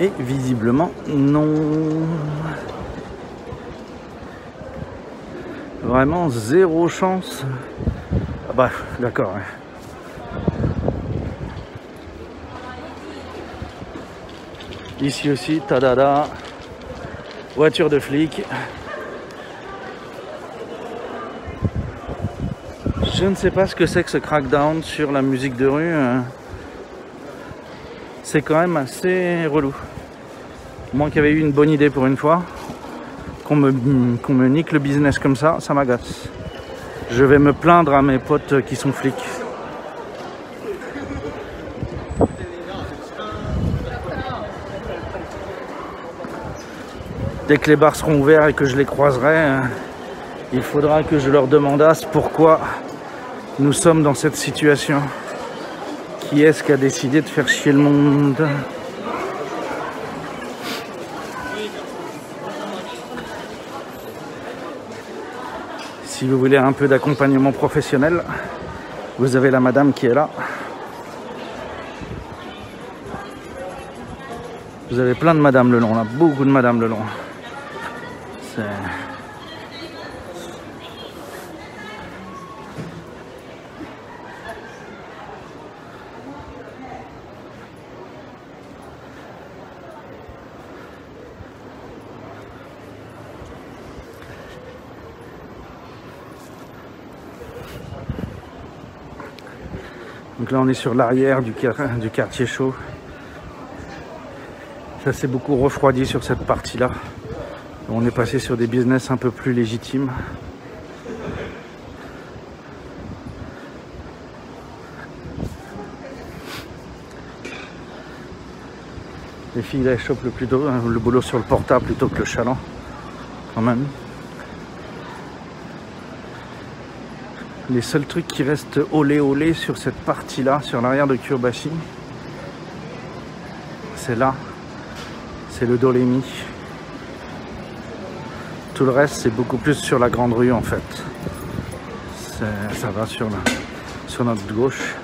Et visiblement, non. Vraiment zéro chance. Ah bah, d'accord. Ouais. Ici aussi, tadada. Voiture de flic. Je ne sais pas ce que c'est que ce crackdown sur la musique de rue. C'est quand même assez relou. Moi qui avais eu une bonne idée pour une fois, qu'on me nique le business comme ça m'agace. Je vais me plaindre à mes potes qui sont flics. Dès que les bars seront ouverts et que je les croiserai, il faudra que je leur demandasse pourquoi nous sommes dans cette situation. Qui est-ce qui a décidé de faire chier le monde? Si vous voulez un peu d'accompagnement professionnel, vous avez la madame qui est là. Vous avez plein de madames le long, là, beaucoup de madames le long. Donc là on est sur l'arrière du quartier chaud. Ça s'est beaucoup refroidi sur cette partie-là. On est passé sur des business un peu plus légitimes. Les filles elles chopent le boulot sur le portable plutôt que le chaland, quand même. Les seuls trucs qui restent olé sur cette partie-là, sur l'arrière de Kyobashi, c'est là, c'est le Dorémy. Tout le reste, c'est beaucoup plus sur la grande rue en fait. Ça va sur notre gauche.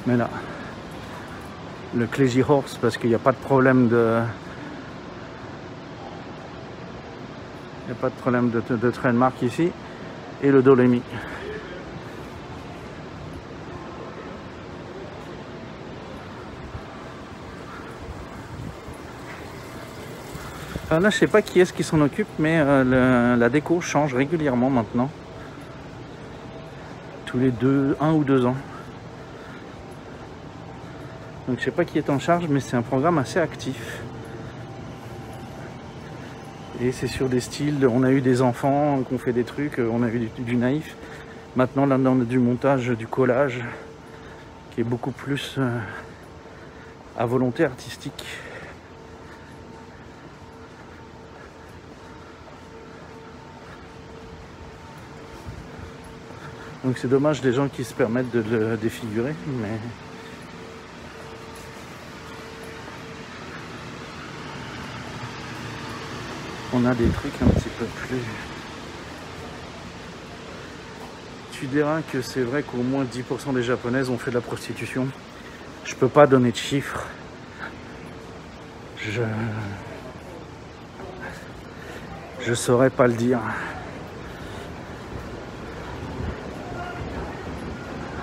Mais là, le Crazy Horse, parce qu'il n'y a pas de problème de trademark ici. Et le Dorémy. Là, je sais pas qui est-ce qui s'en occupe, mais la déco change régulièrement maintenant. Tous les 1 ou 2 ans. Donc je sais pas qui est en charge, mais c'est un programme assez actif. Et c'est sur des styles, on a eu des enfants qui ont fait des trucs, on a eu du naïf. Maintenant, là, on a du montage, du collage, qui est beaucoup plus à volonté artistique. Donc c'est dommage des gens qui se permettent de le défigurer, mais... on a des trucs un petit peu plus... Tu diras que c'est vrai qu'au moins 10% des japonaises ont fait de la prostitution. Je peux pas donner de chiffres. Je saurais pas le dire.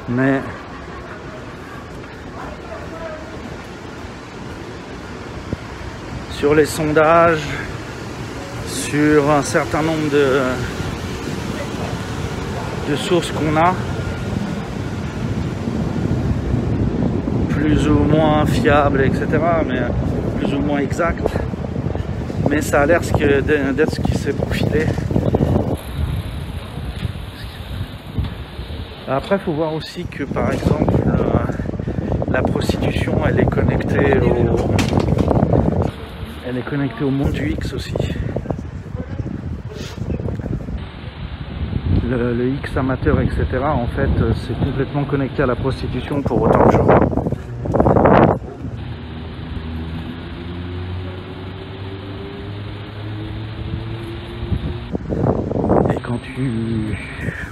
Mais... sur les sondages... sur un certain nombre de sources qu'on a, plus ou moins fiables, etc., mais plus ou moins exactes, mais ça a l'air d'être ce qui s'est profilé. Après, il faut voir aussi que, par exemple, la prostitution, elle est connectée au monde du X aussi. Le X amateur, etc., en fait, c'est complètement connecté à la prostitution pour autant que je vois. Et quand tu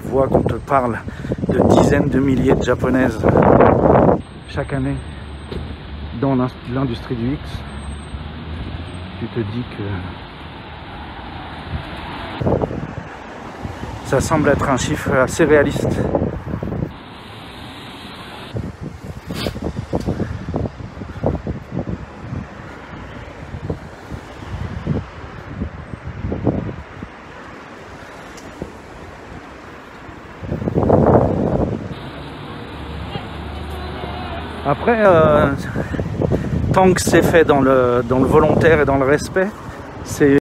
vois qu'on te parle de dizaines de milliers de japonaises chaque année dans l'industrie du X, tu te dis que ça semble être un chiffre assez réaliste. Après, tant que c'est fait dans le volontaire et dans le respect, c'est